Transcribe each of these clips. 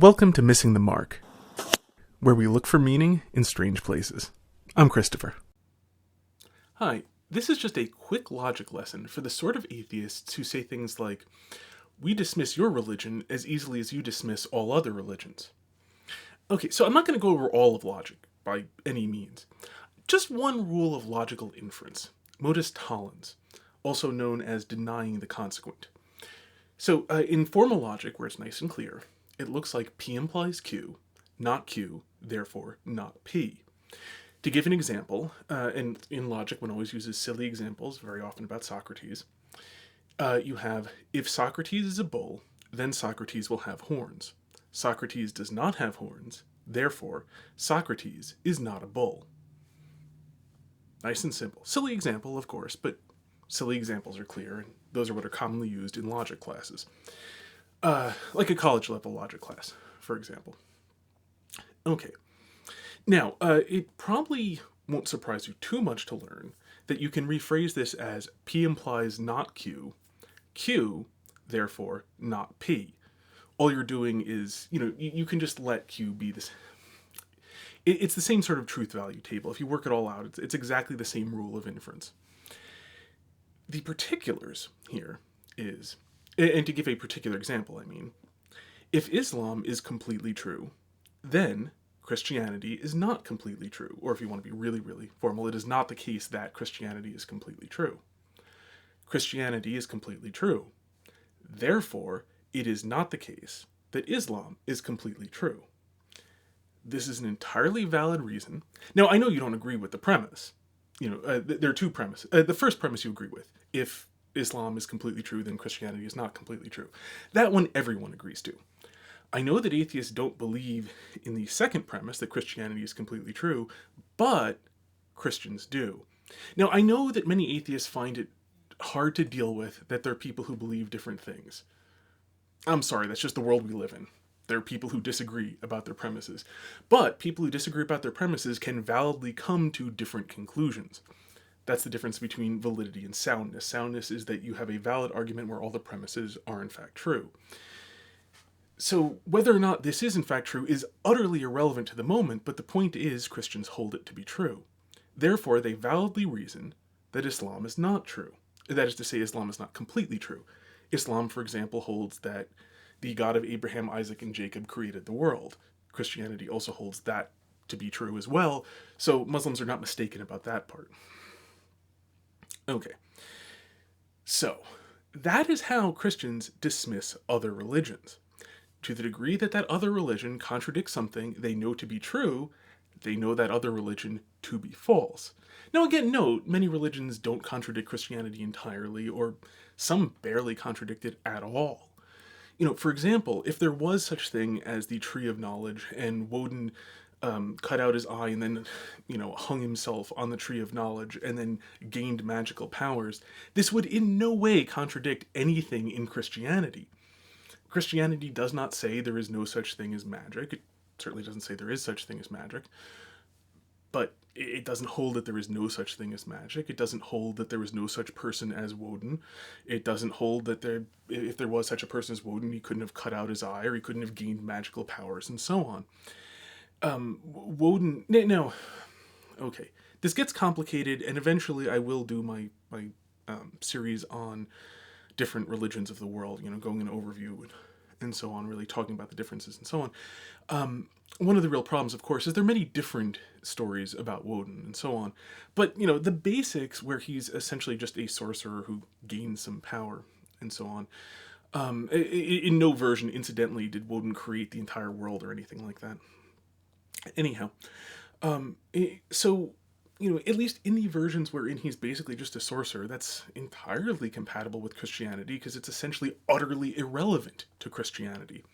Welcome to Missing the Mark, where we look for meaning in strange places. I'm Christopher. Hi, this is just a quick logic lesson for the sort of atheists who say things like, "We dismiss your religion as easily as you dismiss all other religions." Okay, so I'm not going to go over all of logic, by any means. Just one rule of logical inference, modus tollens, also known as denying the consequent. So, in formal logic, where it's nice and clear, it looks like P implies Q, not Q, therefore not P. To give an example, and in logic one always uses silly examples, very often about Socrates, you have, if Socrates is a bull, then Socrates will have horns. Socrates does not have horns, therefore Socrates is not a bull. Nice and simple. Silly example, of course, but silly examples are clear, and those are what are commonly used in logic classes. Like a college-level logic class, for example. Okay. Now, it probably won't surprise you too much to learn that you can rephrase this as P implies not Q, Q, therefore, not P. All you're doing is, you can just let Q be this. It's the same sort of truth value table. If you work it all out, it's exactly the same rule of inference. The particulars here is, and to give a particular example, I mean, if Islam is completely true, then Christianity is not completely true. Or if you want to be really, really formal, it is not the case that Christianity is completely true. Christianity is completely true. Therefore, it is not the case that Islam is completely true. This is an entirely valid reason. Now, I know you don't agree with the premise. There are two premises. The first premise you agree with. If Islam is completely true, then Christianity is not completely true. That one everyone agrees to. I know that atheists don't believe in the second premise, that Christianity is completely true, but Christians do. Now, I know that many atheists find it hard to deal with that there are people who believe different things. I'm sorry, that's just the world we live in. There are people who disagree about their premises. But people who disagree about their premises can validly come to different conclusions. That's the difference between validity and soundness. Soundness is that you have a valid argument where all the premises are in fact true. So whether or not this is in fact true is utterly irrelevant to the moment, but the point is Christians hold it to be true. Therefore, they validly reason that Islam is not true. That is to say, Islam is not completely true. Islam, for example, holds that the God of Abraham, Isaac, and Jacob created the world. Christianity also holds that to be true as well, so Muslims are not mistaken about that part. Okay. So, that is how Christians dismiss other religions. To the degree that that other religion contradicts something they know to be true, they know that other religion to be false. Now again, note, many religions don't contradict Christianity entirely, or some barely contradict it at all. For example, if there was such thing as the Tree of Knowledge, and Woden cut out his eye and then, hung himself on the Tree of Knowledge and then gained magical powers, this would in no way contradict anything in Christianity. Christianity does not say there is no such thing as magic. It certainly doesn't say there is such thing as magic. But it doesn't hold that there is no such thing as magic. It doesn't hold that there is no such person as Woden. It doesn't hold that if there was such a person as Woden, he couldn't have cut out his eye, or he couldn't have gained magical powers, and so on. Woden... No. Okay. This gets complicated, and eventually I will do my series on different religions of the world, going an overview and so on, really talking about the differences and so on. One of the real problems, of course, is there are many different stories about Woden and so on. But, the basics where he's essentially just a sorcerer who gains some power and so on. In no version, incidentally, did Woden create the entire world or anything like that. Anyhow, so, at least in the versions wherein he's basically just a sorcerer, that's entirely compatible with Christianity because it's essentially utterly irrelevant to Christianity.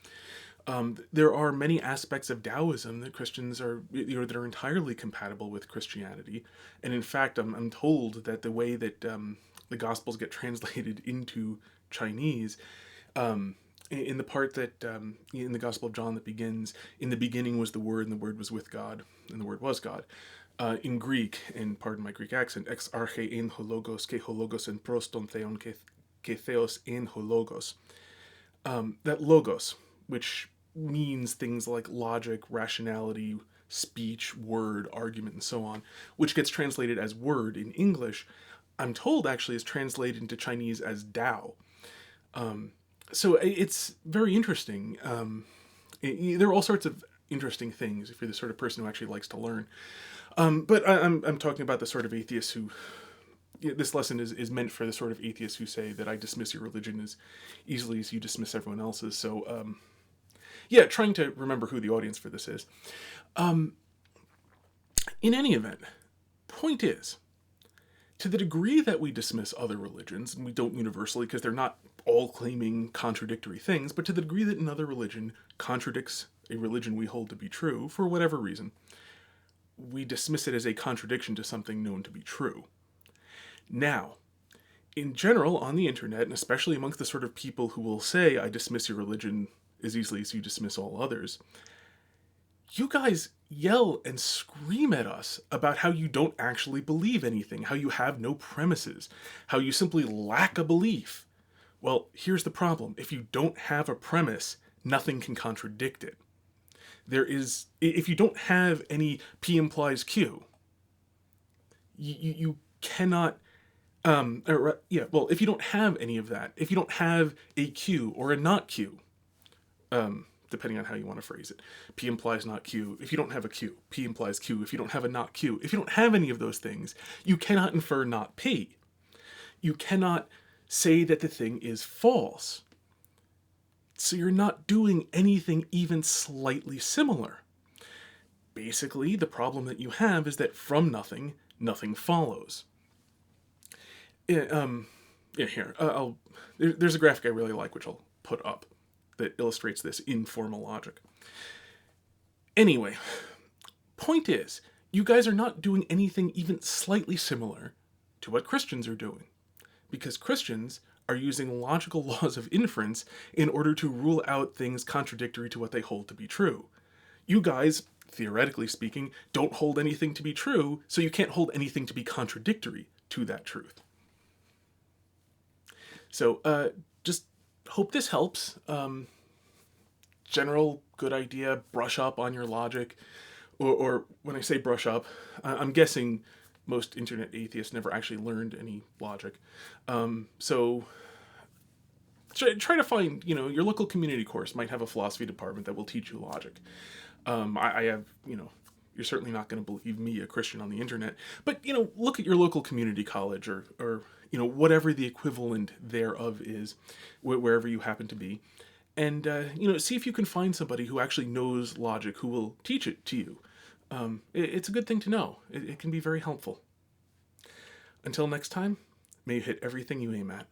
There are many aspects of Taoism that Christians are, that are entirely compatible with Christianity. And in fact, I'm told that the way that the Gospels get translated into Chinese, in the part that, in the Gospel of John that begins, "In the beginning was the Word, and the Word was with God, and the Word was God." In Greek, and pardon my Greek accent, ex arche en ho logos, ke ho logos en proston theon, ke theos en ho logos. That logos, which means things like logic, rationality, speech, word, argument, and so on, which gets translated as word in English, I'm told actually is translated into Chinese as Dao. So it's very interesting. There are all sorts of interesting things if you're the sort of person who actually likes to learn. But I'm talking about the sort of atheists who, this lesson is meant for the sort of atheists who say that I dismiss your religion as easily as you dismiss everyone else's. So, yeah, trying to remember who the audience for this is. In any event, point is, to the degree that we dismiss other religions, and we don't universally because they're not all claiming contradictory things, but to the degree that another religion contradicts a religion we hold to be true, for whatever reason, we dismiss it as a contradiction to something known to be true. Now, in general, on the internet, and especially amongst the sort of people who will say, I dismiss your religion as easily as you dismiss all others, you guys yell and scream at us about how you don't actually believe anything, how you have no premises, how you simply lack a belief. Well, here's the problem. If you don't have a premise, nothing can contradict it. If you don't have any P implies Q, you cannot, if you don't have any of that, if you don't have a Q or a not Q, depending on how you want to phrase it, P implies not Q. If you don't have a Q, P implies Q. If you don't have a not Q, if you don't have any of those things, you cannot infer not P. You cannot say that the thing is false. So you're not doing anything even slightly similar. Basically, the problem that you have is that from nothing, nothing follows. There's a graphic I really like, which I'll put up, that illustrates this informal logic. Anyway, point is, you guys are not doing anything even slightly similar to what Christians are doing. Because Christians are using logical laws of inference in order to rule out things contradictory to what they hold to be true. You guys, theoretically speaking, don't hold anything to be true, so you can't hold anything to be contradictory to that truth. So, just hope this helps. General good idea, brush up on your logic. Or when I say brush up, I'm guessing most internet atheists never actually learned any logic. So try to find, your local community course might have a philosophy department that will teach you logic. I have, you're certainly not going to believe me, a Christian on the internet, but, look at your local community college or whatever the equivalent thereof is, wherever you happen to be. And, see if you can find somebody who actually knows logic, who will teach it to you. It's a good thing to know. It can be very helpful. Until next time, may you hit everything you aim at.